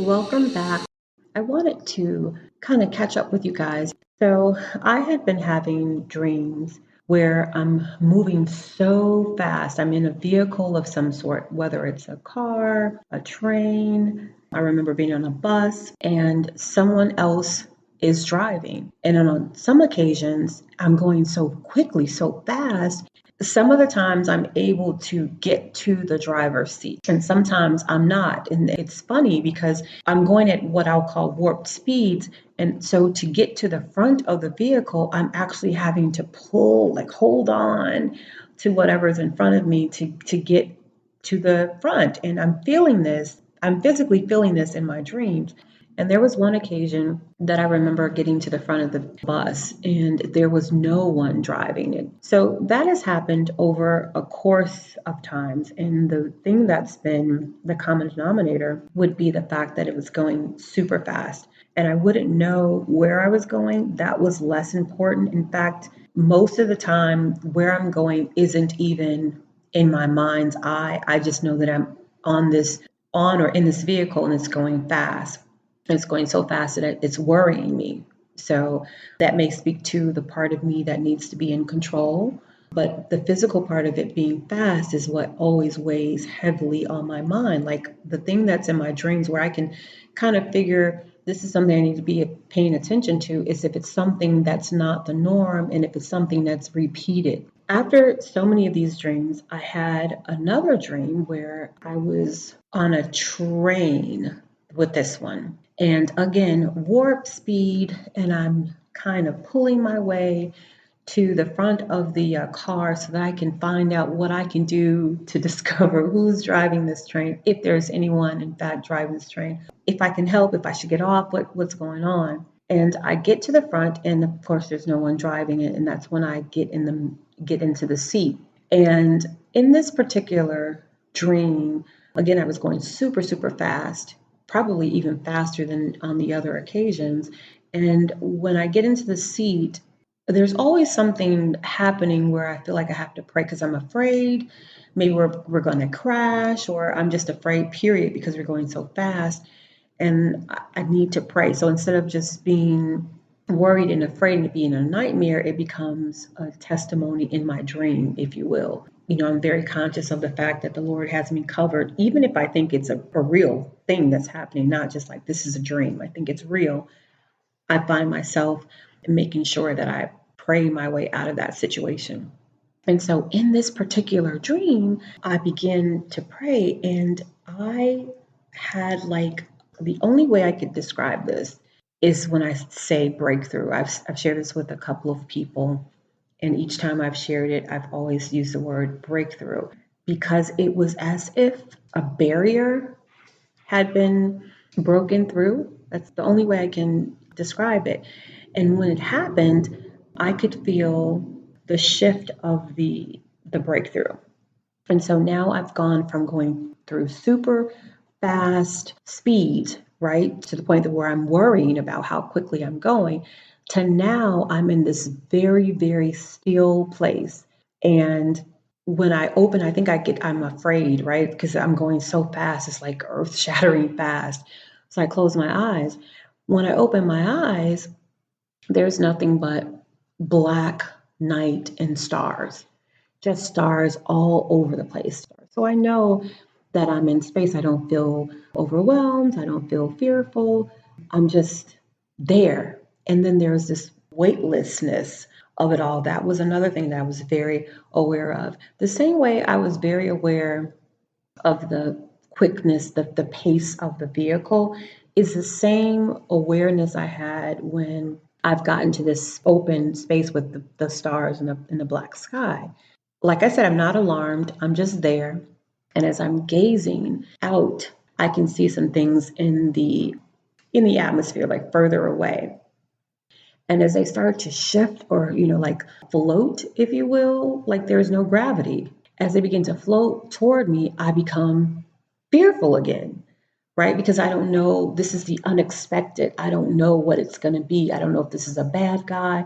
Welcome back. I wanted to kind of catch up with you guys. So, I had been having dreams where I'm moving so fast. I'm in a vehicle of some sort, whether it's a car, a train. I remember being on a bus and someone else is driving. And on some occasions, I'm going so quickly, so fast. Some of the times I'm able to get to the driver's seat, and sometimes I'm not. And it's funny because I'm going at what I'll call warped speeds. And so to get to the front of the vehicle, I'm actually having to pull, like hold on to whatever's in front of me to get to the front. And I'm physically feeling this in my dreams. And there was one occasion that I remember getting to the front of the bus and there was no one driving it. So that has happened over a course of times. And the thing that's been the common denominator would be the fact that it was going super fast. And I wouldn't know where I was going. That was less important. In fact, most of the time, where I'm going isn't even in my mind's eye. I just know that I'm on or in this vehicle and it's going fast. It's going so fast that it's worrying me. So that may speak to the part of me that needs to be in control. But the physical part of it being fast is what always weighs heavily on my mind. Like the thing that's in my dreams where I can kind of figure this is something I need to be paying attention to is if it's something that's not the norm and if it's something that's repeated. After so many of these dreams, I had another dream where I was on a train with this one. And again, warp speed, and I'm kind of pulling my way to the front of the car so that I can find out what I can do to discover who's driving this train, if there's anyone in fact driving this train, if I can help, if I should get off, what's going on. And I get to the front, and of course, there's no one driving it, and that's when I get into the seat. And in this particular dream, again, I was going super, super fast, probably even faster than on the other occasions. And when I get into the seat, there's always something happening where I feel like I have to pray because I'm afraid. Maybe we're going to crash, or I'm just afraid, period, because we're going so fast. And I need to pray. So instead of just being worried and afraid and it being a nightmare, it becomes a testimony in my dream, if you will. I'm very conscious of the fact that the Lord has me covered, even if I think it's a real thing that's happening, not just like this is a dream. I think it's real. I find myself making sure that I pray my way out of that situation. And so in this particular dream, I begin to pray, and I had like the only way I could describe this is when I say breakthrough. I've shared this with a couple of people, and each time I've shared it, I've always used the word breakthrough because it was as if a barrier had been broken through. That's the only way I can describe it. And when it happened, I could feel the shift of the breakthrough. And so now I've gone from going through super fast speed, right, to the point that where I'm worrying about how quickly I'm going, to now I'm in this very, very still place. And when I open, I'm afraid, right? Because I'm going so fast. It's like earth shattering fast. So I close my eyes. When I open my eyes, there's nothing but black night and stars, just stars all over the place. So I know that I'm in space. I don't feel overwhelmed. I don't feel fearful. I'm just there. And then there's this weightlessness of it all. That was another thing that I was very aware of. The same way I was very aware of the quickness, the pace of the vehicle is the same awareness I had when I've gotten to this open space with the stars and the black sky. Like I said, I'm not alarmed. I'm just there. And as I'm gazing out, I can see some things in the atmosphere, like further away. And as they start to shift or, like float, if you will, like there's no gravity. As they begin to float toward me, I become fearful again, right? Because I don't know, this is the unexpected. I don't know what it's going to be. I don't know if this is a bad guy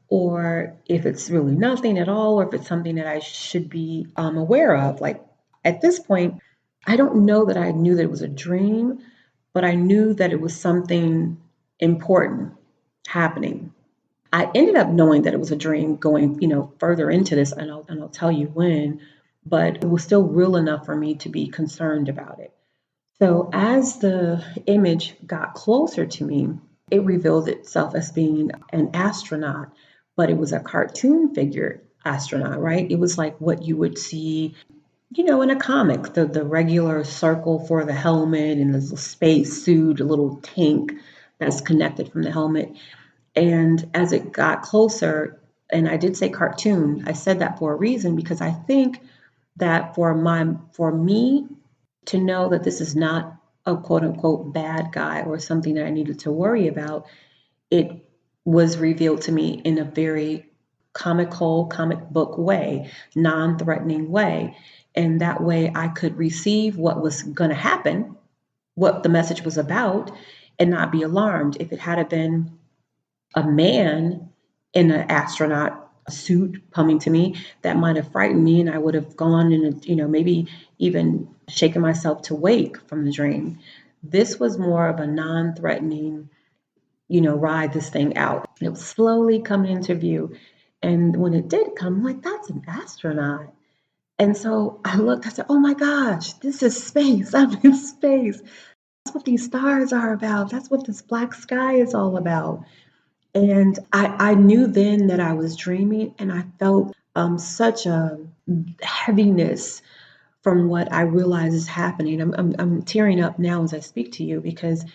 or if it's really nothing at all, or if it's something that I should be aware of. Like at this point, I don't know that I knew that it was a dream, but I knew that it was something important happening. I ended up knowing that it was a dream going, further into this, and I'll tell you when, but it was still real enough for me to be concerned about it. So as the image got closer to me, it revealed itself as being an astronaut, but it was a cartoon figure astronaut, right? It was like what you would see, in a comic, the regular circle for the helmet and the space suit, a little tank that's connected from the helmet. And as it got closer, and I did say cartoon, I said that for a reason because I think that for me to know that this is not a quote unquote bad guy or something that I needed to worry about, it was revealed to me in a very comic book way, non-threatening way. And that way I could receive what was going to happen, what the message was about, and not be alarmed. If it had been a man in an astronaut suit coming to me, that might have frightened me, and I would have gone and maybe even shaken myself to wake from the dream. This was more of a non-threatening, ride this thing out. It was slowly coming into view. And when it did come, I'm like, that's an astronaut. And so I looked, I said, oh my gosh, this is space. I'm in space. That's what these stars are about. That's what this black sky is all about. And I knew then that I was dreaming, and I felt such a heaviness from what I realize is happening. I'm tearing up now as I speak to you because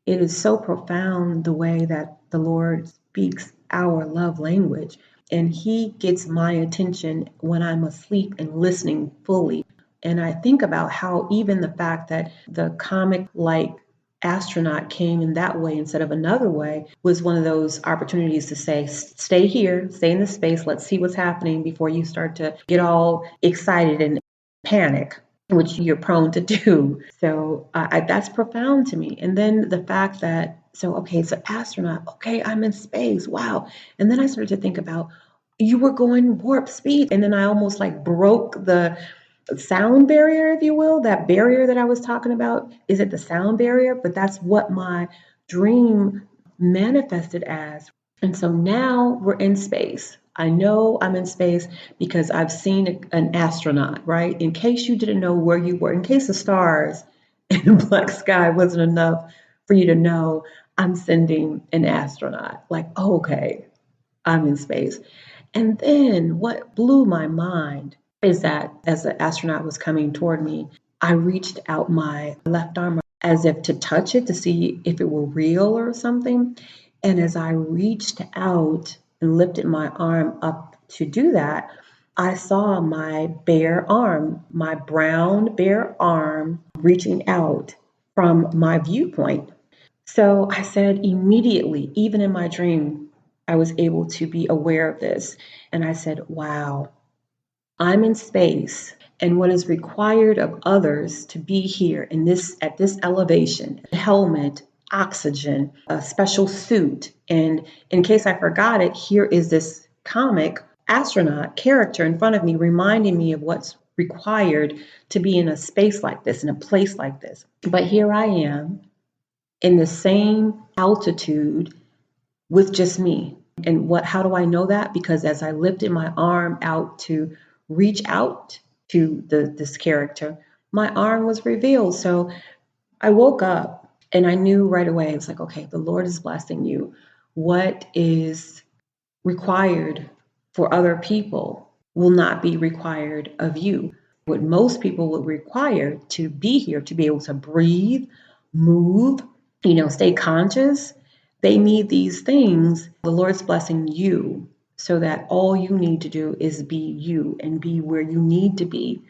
it is so profound the way that the Lord speaks our love language. And He gets my attention when I'm asleep and listening fully. And I think about how even the fact that the comic like astronaut came in that way instead of another way was one of those opportunities to say, stay here, stay in the space, let's see what's happening before you start to get all excited and panic, which you're prone to do. So that's profound to me. And then the fact that, okay, so astronaut, okay, I'm in space, wow. And then I started to think about, you were going warp speed. And then I almost like broke the sound barrier, if you will, that barrier that I was talking about. Is it the sound barrier? But that's what my dream manifested as. And so now we're in space. I know I'm in space because I've seen an astronaut, right? In case you didn't know where you were, in case the stars in the black sky wasn't enough for you to know, I'm sending an astronaut. Like, oh, okay, I'm in space. And then what blew my mind is that as the astronaut was coming toward me, I reached out my left arm as if to touch it to see if it were real or something. And as I reached out and lifted my arm up to do that, I saw my bare arm, my brown bare arm reaching out from my viewpoint. So I said immediately, even in my dream, I was able to be aware of this. And I said, wow, I'm in space. And what is required of others to be here in this at this elevation, helmet, oxygen, a special suit. And in case I forgot it, here is this comic astronaut character in front of me reminding me of what's required to be in a space like this, in a place like this. But here I am in the same altitude with just me. And how do I know that? Because as I lifted my arm out to reach out to this character, my arm was revealed. So I woke up and I knew right away, it's like, okay, the Lord is blessing you. What is required for other people will not be required of you. What most people would require to be here, to be able to breathe, move, stay conscious, they need these things. The Lord's blessing you so that all you need to do is be you and be where you need to be.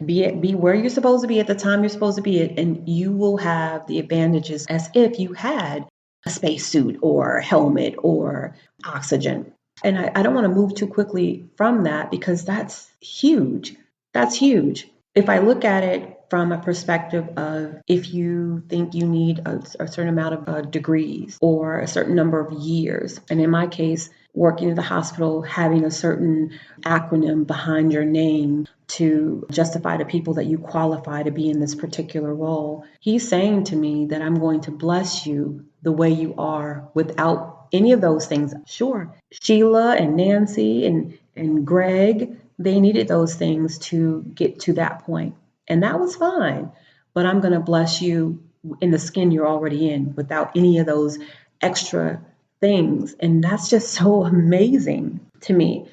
Be where you're supposed to be at the time you're supposed to be at, and you will have the advantages as if you had a spacesuit or helmet or oxygen. And I don't want to move too quickly from that because that's huge. That's huge. If I look at it from a perspective of if you think you need a certain amount of degrees or a certain number of years, and in my case, working at the hospital, having a certain acronym behind your name to justify to people that you qualify to be in this particular role. He's saying to me that I'm going to bless you the way you are without any of those things. Sure, Sheila and Nancy and Greg, they needed those things to get to that point. And that was fine. But I'm going to bless you in the skin you're already in without any of those extra things. And that's just so amazing to me.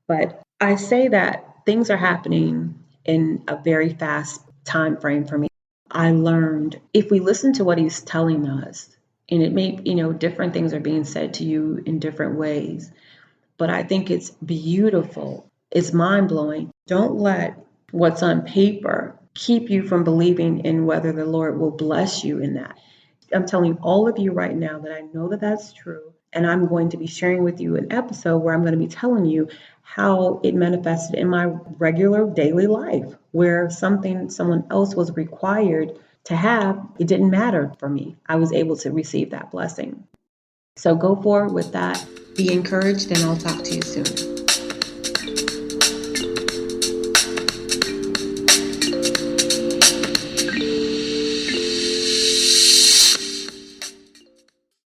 But I say that things are happening in a very fast time frame for me. I learned if we listen to what he's telling us, and it may, different things are being said to you in different ways, but I think it's beautiful. It's mind blowing. Don't let what's on paper keep you from believing in whether the Lord will bless you in that. I'm telling all of you right now that I know that that's true. And I'm going to be sharing with you an episode where I'm going to be telling you how it manifested in my regular daily life, where someone else was required to have, it didn't matter for me. I was able to receive that blessing. So go forward with that. Be encouraged, and I'll talk to you soon.